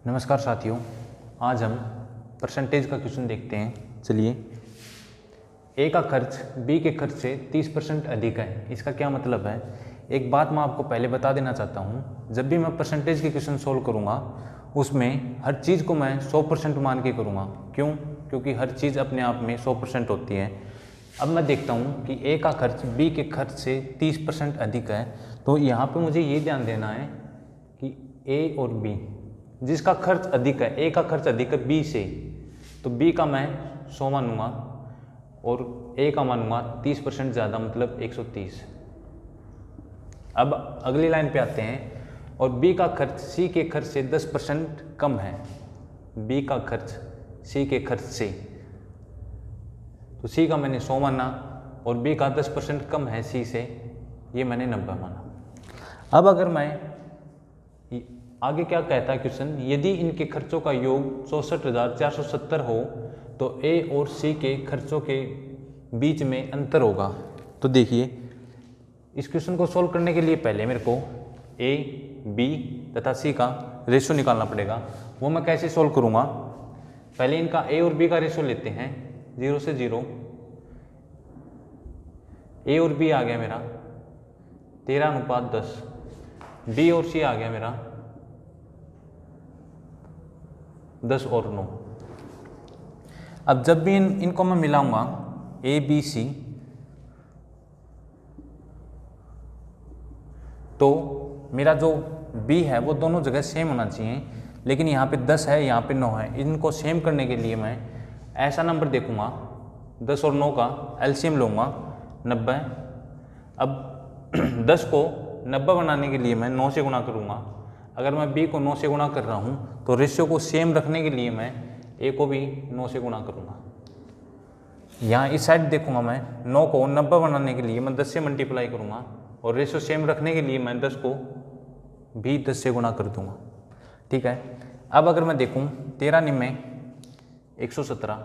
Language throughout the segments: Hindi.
नमस्कार साथियों, आज हम परसेंटेज का क्वेश्चन देखते हैं। चलिए, ए का खर्च बी के खर्च से 30% अधिक है। इसका क्या मतलब है? एक बात मैं आपको पहले बता देना चाहता हूँ, जब भी मैं परसेंटेज के क्वेश्चन सोल्व करूँगा उसमें हर चीज़ को मैं 100% मान के करूँगा। क्यों? क्योंकि हर चीज़ अपने आप में 100% होती है। अब मैं देखता हूँ कि ए का खर्च बी के खर्च से 30% अधिक है, तो यहाँ पे मुझे ये ध्यान देना है कि ए और बी, जिसका खर्च अधिक है, ए का खर्च अधिक है बी से, तो बी का मैं 100 मानूंगा और ए का मानूंगा 30% ज़्यादा, मतलब 130। अब अगली लाइन पे आते हैं, और बी का खर्च सी के खर्च से 10% कम है। बी का खर्च सी के खर्च से, तो सी का मैंने 100 माना और बी का 10% कम है सी से, ये मैंने 90 माना। अब अगर मैं आगे क्या कहता है क्वेश्चन, यदि इनके खर्चों का योग 64,470 हो तो ए और सी के खर्चों के बीच में अंतर होगा। तो देखिए, इस क्वेश्चन को सॉल्व करने के लिए पहले मेरे को ए, बी तथा सी का रेशियो निकालना पड़ेगा। वो मैं कैसे सॉल्व करूँगा? पहले इनका ए और बी का रेशियो लेते हैं, 0 से 0। ए और बी आ गया मेरा 13:10, बी और सी आ गया मेरा 10 और 9। अब जब भी इनको मैं मिलाऊंगा ए बी सी, तो मेरा जो बी है वो दोनों जगह सेम होना चाहिए, लेकिन यहाँ पे 10 है, यहाँ पे 9 है। इनको सेम करने के लिए मैं ऐसा नंबर देखूंगा, 10 और 9 का एलसीएम लूँगा 90। अब 10 को 90 बनाने के लिए मैं 9 से गुणा करूँगा। अगर मैं बी को 9 से गुणा कर रहा हूँ तो रेशियो को सेम रखने के लिए मैं ए को भी 9 से गुणा करूँगा। यहाँ इस साइड देखूँगा, मैं 9 को 90 बनाने के लिए मैं 10 से मल्टीप्लाई करूँगा, और रेशियो सेम रखने के लिए मैं 10 को भी 10 से गुणा कर दूँगा। ठीक है। अब अगर मैं देखूँ 13 में 117,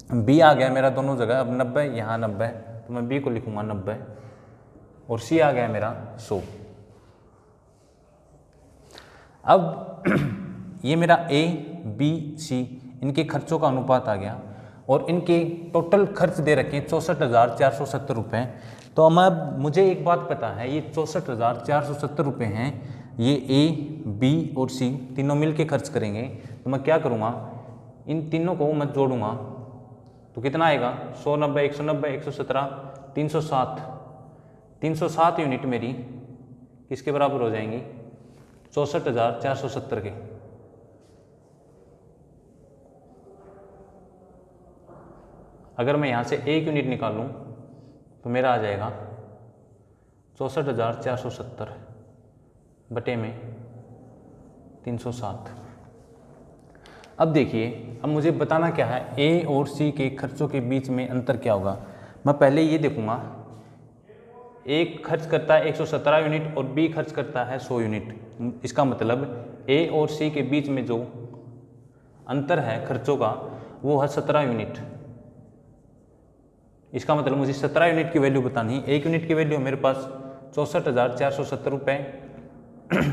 बी आ गया मेरा दोनों जगह, अब 90 यहाँ 90, तो मैं बी को लिखूँगा 90, और सी आ गया मेरा 100। अब ये मेरा ए बी सी इनके खर्चों का अनुपात आ गया, और इनके टोटल खर्च दे रखे हैं 64,470 रुपये। तो अब मुझे एक बात पता है, ये 64,470 रुपये हैं, ये ए बी और सी तीनों मिल के खर्च करेंगे। तो मैं क्या करूँगा, इन तीनों को मैं जोड़ूंगा, तो कितना आएगा? 100, 90, 190, 117, 307। 307 यूनिट मेरी किसके बराबर हो जाएंगी? 64,470 के। अगर मैं यहाँ से 1 यूनिट निकालूं तो मेरा आ जाएगा 64,470 बटे में 307। अब देखिए, अब मुझे बताना क्या है, ए और सी के खर्चों के बीच में अंतर क्या होगा। मैं पहले ये देखूंगा, ए खर्च करता है 117 यूनिट और बी खर्च करता है 100 यूनिट। इसका मतलब ए और सी के बीच में जो अंतर है खर्चों का, वो है 17 यूनिट। इसका मतलब मुझे 17 यूनिट की वैल्यू बतानी है। 1 यूनिट की वैल्यू मेरे पास 64,470 रुपये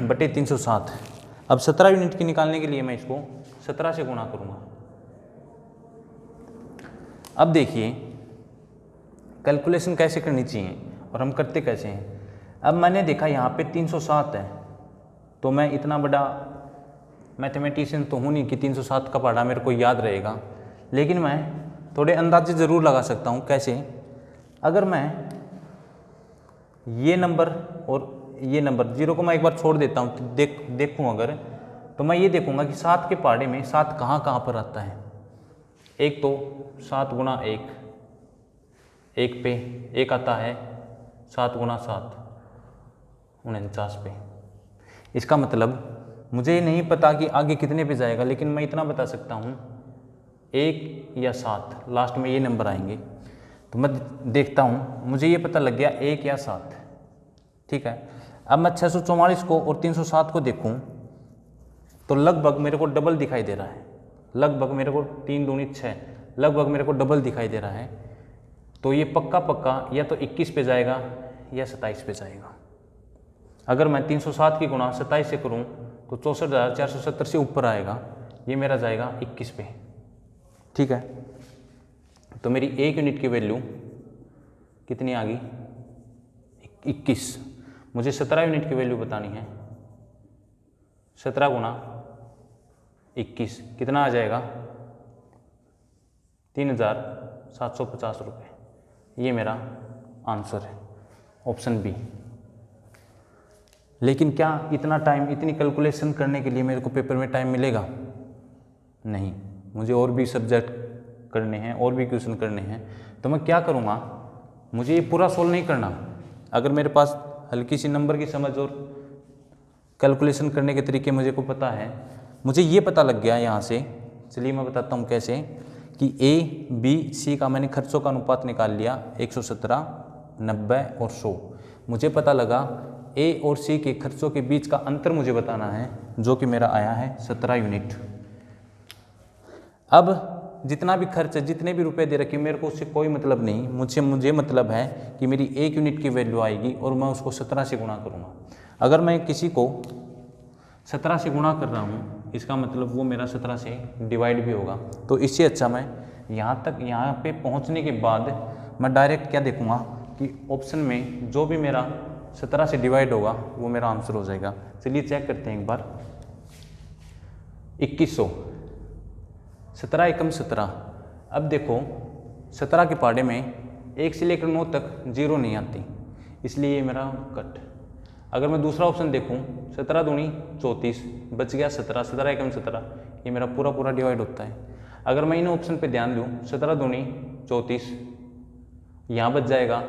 बटे 307। अब 17 यूनिट की निकालने के लिए मैं इसको 17 से गुणा करूँगा। अब देखिए कैलकुलेशन कैसे करनी चाहिए और हम करते कैसे हैं। अब मैंने देखा यहाँ पे 307 है, तो मैं इतना बड़ा मैथमेटिशियन तो हूँ नहीं कि 307 का पढ़ा मेरे को याद रहेगा, लेकिन मैं थोड़े अंदाजे ज़रूर लगा सकता हूँ। कैसे? अगर मैं ये नंबर और ये नंबर 0 को मैं एक बार छोड़ देता हूँ, तो देखूँ अगर, तो मैं ये देखूँगा कि 7 के पहाड़े में 7 कहाँ पर आता है। एक तो 7 गुणा 1, एक पे एक आता है 7 गुणा 7, 49 पे। इसका मतलब मुझे नहीं पता कि आगे कितने पे जाएगा, लेकिन मैं इतना बता सकता हूँ 1 या 7, लास्ट में ये नंबर आएंगे। तो मैं देखता हूँ, मुझे ये पता लग गया 1 या 7। ठीक है। अब मैं 644 को और 307 को देखूँ तो लगभग मेरे को डबल दिखाई दे रहा है। लगभग मेरे को 3 दूनी 6, लगभग मेरे को डबल दिखाई दे रहा है। तो ये पक्का या तो 21 पे जाएगा या 27 पे जाएगा। अगर मैं 307 की गुणा 27 से करूँ तो 64,470 से ऊपर आएगा, ये मेरा जाएगा 21 पे। ठीक है, तो मेरी 1 यूनिट की वैल्यू कितनी आ गई? 21। मुझे 17 यूनिट की वैल्यू बतानी है। 17 गुणा 21 कितना आ जाएगा? 3,750 रुपये। ये मेरा आंसर है, ऑप्शन बी। लेकिन क्या इतना टाइम, इतनी कैलकुलेशन करने के लिए मेरे को पेपर में टाइम मिलेगा? नहीं, मुझे और भी सब्जेक्ट करने हैं, और भी क्वेश्चन करने हैं। तो मैं क्या करूँगा, मुझे ये पूरा सोल्व नहीं करना। अगर मेरे पास हल्की सी नंबर की समझ और कैलकुलेशन करने के तरीके मुझे को पता है, मुझे ये पता लग गया यहाँ से, चलिए मैं बताता हूँ कैसे, कि ए बी सी का मैंने खर्चों का अनुपात निकाल लिया 117, 90 और 100। मुझे पता लगा ए और सी के खर्चों के बीच का अंतर मुझे बताना है, जो कि मेरा आया है 17 यूनिट। अब जितना भी खर्च है, जितने भी रुपए दे रखे, मेरे को उससे कोई मतलब नहीं। मुझे मतलब है कि मेरी 1 यूनिट की वैल्यू आएगी और मैं उसको 17 से गुणा करूँगा। अगर मैं किसी को 17 से गुणा कर रहा हूँ, इसका मतलब वो मेरा 17 से डिवाइड भी होगा। तो इससे अच्छा मैं यहाँ पे पहुँचने के बाद मैं डायरेक्ट क्या देखूँगा कि ऑप्शन में जो भी मेरा 17 से डिवाइड होगा वो मेरा आंसर हो जाएगा। चलिए चेक करते हैं एक बार। 2100, 17 एकम 17। अब देखो 17 के पहाड़े में 1 से लेकर 9 तक 0 नहीं आती, इसलिए ये मेरा कट। अगर मैं दूसरा ऑप्शन देखूं, 17 दूनी 34, बच गया 17, 17 एकम 17, ये मेरा पूरा डिवाइड होता है। अगर मैं इन ऑप्शन पे ध्यान दूं, 17 दूनी 34, यहाँ बच जाएगा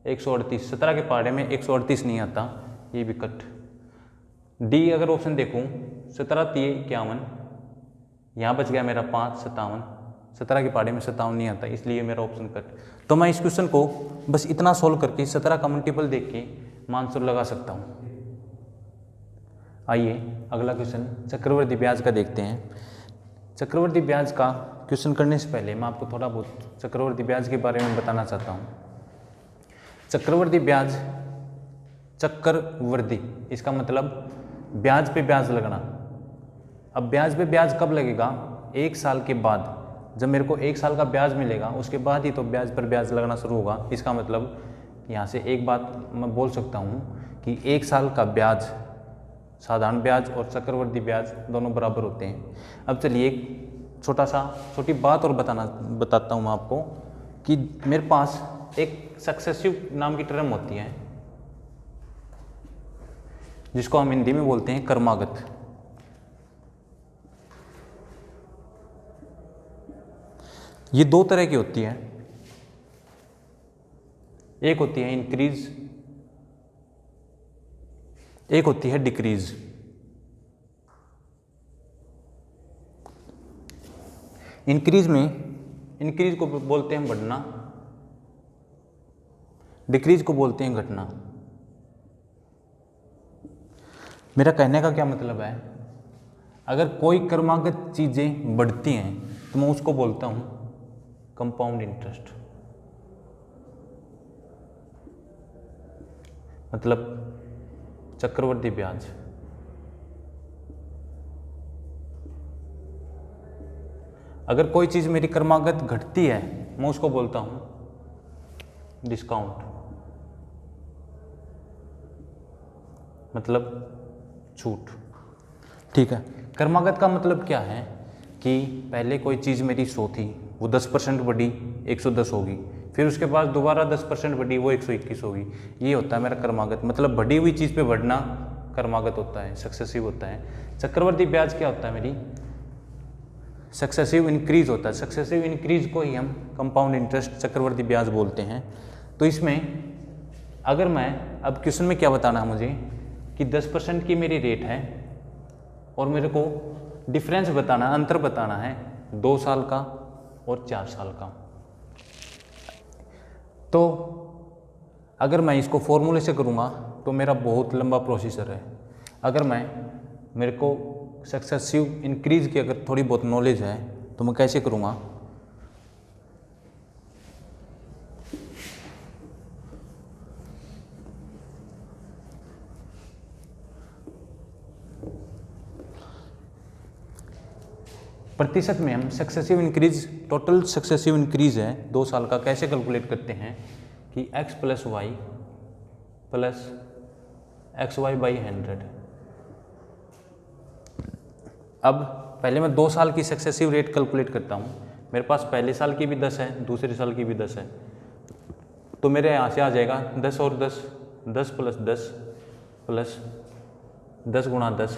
138, 17 के पहाड़े में 138 नहीं आता, ये भी कट। डी अगर ऑप्शन देखूं, 17 3 51, यहाँ बच गया मेरा 5 57, 17 के पहाड़े में 57 नहीं आता, इसलिए मेरा ऑप्शन कट। तो मैं इस क्वेश्चन को बस इतना सोल्व करके 17 का मल्टीपल देख के मैं आंसर लगा सकता हूँ। आइए अगला क्वेश्चन चक्रवर्ती ब्याज का देखते हैं। चक्रवर्ती ब्याज का क्वेश्चन करने से पहले मैं आपको थोड़ा बहुत चक्रवर्ती ब्याज के बारे में बताना चाहता हूँ। चक्रवर्ती ब्याज, चक्रवर्ती इसका मतलब ब्याज पे ब्याज लगना। अब ब्याज पे ब्याज कब लगेगा? 1 साल के बाद। जब मेरे को 1 साल का ब्याज मिलेगा उसके बाद ही तो ब्याज पर ब्याज लगना शुरू होगा। इसका मतलब यहाँ से एक बात मैं बोल सकता हूँ कि 1 साल का ब्याज, साधारण ब्याज और चक्रवर्ती ब्याज दोनों बराबर होते हैं। अब चलिए एक छोटी बात और बताता हूँ मैं आपको कि मेरे पास एक सक्सेसिव नाम की टर्म होती है जिसको हम हिंदी में बोलते हैं क्रमागत। ये 2 तरह की होती है, एक होती है इंक्रीज, एक होती है डिक्रीज। इंक्रीज को बोलते हैं बढ़ना, डिक्रीज को बोलते हैं घटना। मेरा कहने का क्या मतलब है, अगर कोई क्रमागत चीजें बढ़ती हैं तो मैं उसको बोलता हूं कंपाउंड इंटरेस्ट, मतलब चक्रवर्ती ब्याज। अगर कोई चीज मेरी क्रमागत घटती है मैं उसको बोलता हूं डिस्काउंट, मतलब छूट। ठीक है, क्रमागत का मतलब क्या है कि पहले कोई चीज़ मेरी 100 थी, वो 10% बढ़ी 110 होगी, फिर उसके बाद दोबारा 10% बढ़ी वो 121 होगी। ये होता है मेरा क्रमागत, मतलब बढ़ी हुई चीज़ पे बढ़ना क्रमागत होता है, सक्सेसिव होता है। चक्रवर्ती ब्याज क्या होता है, मेरी सक्सेसिव इंक्रीज होता है। सक्सेसिव इंक्रीज को ही हम कंपाउंड इंटरेस्ट, चक्रवर्ती ब्याज बोलते हैं। तो इसमें अगर मैं, अब क्वेश्चन में क्या बताना है मुझे कि 10% की मेरी रेट है और मेरे को डिफरेंस बताना, अंतर बताना है 2 साल का और 4 साल का। तो अगर मैं इसको फॉर्मूले से करूँगा तो मेरा बहुत लंबा प्रोसीजर है। अगर मेरे को सक्सेसिव इंक्रीज की अगर थोड़ी बहुत नॉलेज है तो मैं कैसे करूँगा, प्रतिशत में हम successive increase, total successive increase है 2 साल का, कैसे कैलकुलेट करते हैं कि x प्लस वाई बाई 100। अब पहले मैं 2 साल की सक्सेसिव रेट कैलकुलेट करता हूँ। मेरे पास पहले साल की भी 10 है, दूसरे साल की भी 10 है, तो मेरे यहाँ से आ जाएगा 10 और 10, 10 प्लस 10 प्लस 10 गुणा 10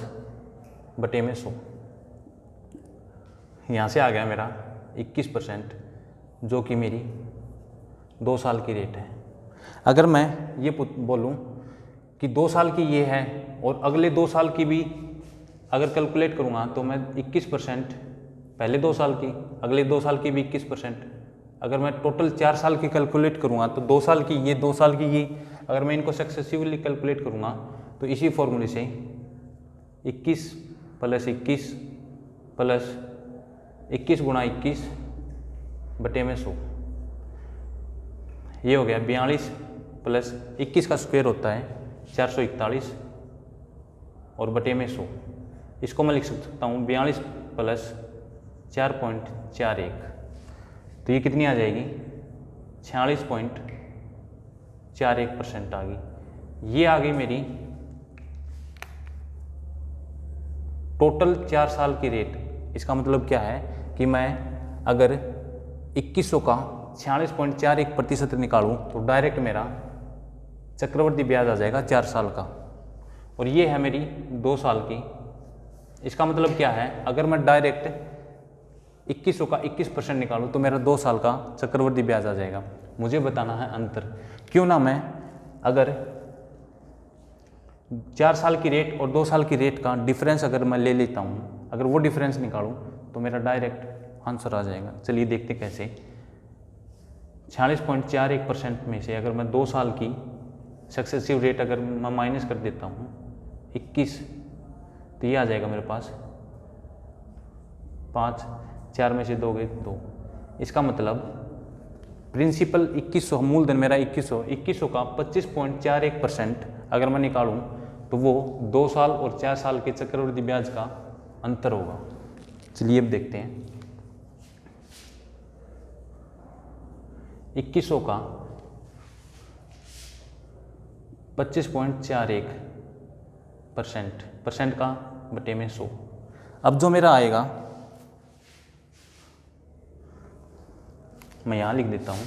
बटे में 100। यहाँ से आ गया मेरा 21%, जो कि मेरी 2 साल की रेट है। अगर मैं ये बोलूँ कि 2 साल की ये है और अगले 2 साल की भी अगर कैलकुलेट करूँगा तो मैं 21%, पहले 2 साल की, अगले 2 साल की भी 21%। अगर मैं टोटल 4 साल की कैलकुलेट करूँगा तो 2 साल की ये, 2 साल की ये, अगर मैं इनको सक्सेसिवली कैलकुलेट करूँगा तो इसी फॉर्मूले से 21 प्लस 21 प्लस 21 गुणा 21 बटे में 100, ये हो गया 42 प्लस 21 का स्क्वायर होता है 441 और बटे में 100। इसको मैं लिख सकता हूँ 42 प्लस 4.41, तो ये कितनी आ जाएगी 46.41% आ गई। ये आ गई मेरी टोटल 4 साल की रेट। इसका मतलब क्या है कि मैं अगर 2100 का 46.41% निकालूं तो डायरेक्ट मेरा चक्रवर्ती ब्याज आ जाएगा 4 साल का, और ये है मेरी 2 साल की। इसका मतलब क्या है, अगर मैं डायरेक्ट 2100 का 21% निकालूं तो मेरा 2 साल का चक्रवर्ती ब्याज आ जाएगा। मुझे बताना है अंतर। क्यों ना मैं अगर 4 साल की रेट और 2 साल की रेट का डिफरेंस अगर मैं ले लेता हूँ, अगर वो डिफरेंस निकालूं तो मेरा डायरेक्ट आंसर आ जाएगा। चलिए देखते कैसे। 46.41% में से अगर मैं 2 साल की सक्सेसिव रेट अगर मैं माइनस कर देता हूँ 21, तो ये आ जाएगा मेरे पास 5, 4 में से 2 गए 2। इसका मतलब प्रिंसिपल 2100, मूलधन मेरा 2100 का 25.41% अगर मैं निकालूं तो वो 2 साल और 4 साल के चक्रवृद्धि ब्याज का अंतर होगा। चलिए अब देखते हैं। 2100 का 25.41% का बटे में 100। अब जो मेरा आएगा मैं यहाँ लिख देता हूँ।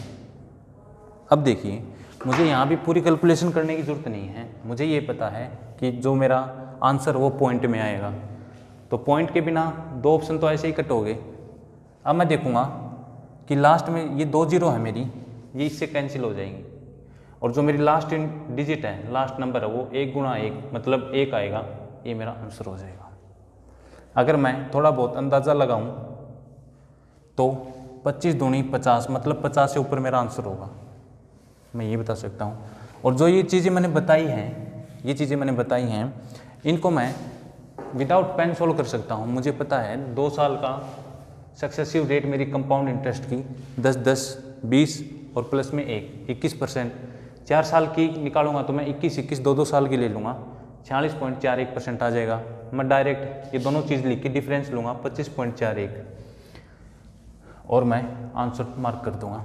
अब देखिए, मुझे यहाँ भी पूरी कैलकुलेशन करने की ज़रूरत नहीं है। मुझे ये पता है कि जो मेरा आंसर वो पॉइंट में आएगा, तो पॉइंट के बिना 2 ऑप्शन तो ऐसे ही कट हो गए। अब मैं देखूँगा कि लास्ट में ये 2 जीरो है मेरी, ये इससे कैंसिल हो जाएंगी, और जो मेरी लास्ट डिजिट है, लास्ट नंबर है, वो 1 गुणा 1 मतलब 1 आएगा। ये मेरा आंसर हो जाएगा। अगर मैं थोड़ा बहुत अंदाज़ा लगाऊं तो 25 दूनी 50 मतलब 50 से ऊपर मेरा आंसर होगा, मैं ये बता सकता हूँ। और जो ये चीज़ें मैंने बताई हैं, इनको मैं विदाउट पेन सोल्व कर सकता हूँ। मुझे पता है 2 साल का सक्सेसिव रेट मेरी कंपाउंड इंटरेस्ट की 10, 10, 20 और प्लस में 21%। 4 साल की निकालूंगा तो मैं 21, 2 साल की ले लूँगा, 46.41% आ जाएगा। मैं डायरेक्ट ये दोनों चीज़ लिख के डिफरेंस लूँगा 25.41 और मैं आंसर मार्क कर दूँगा।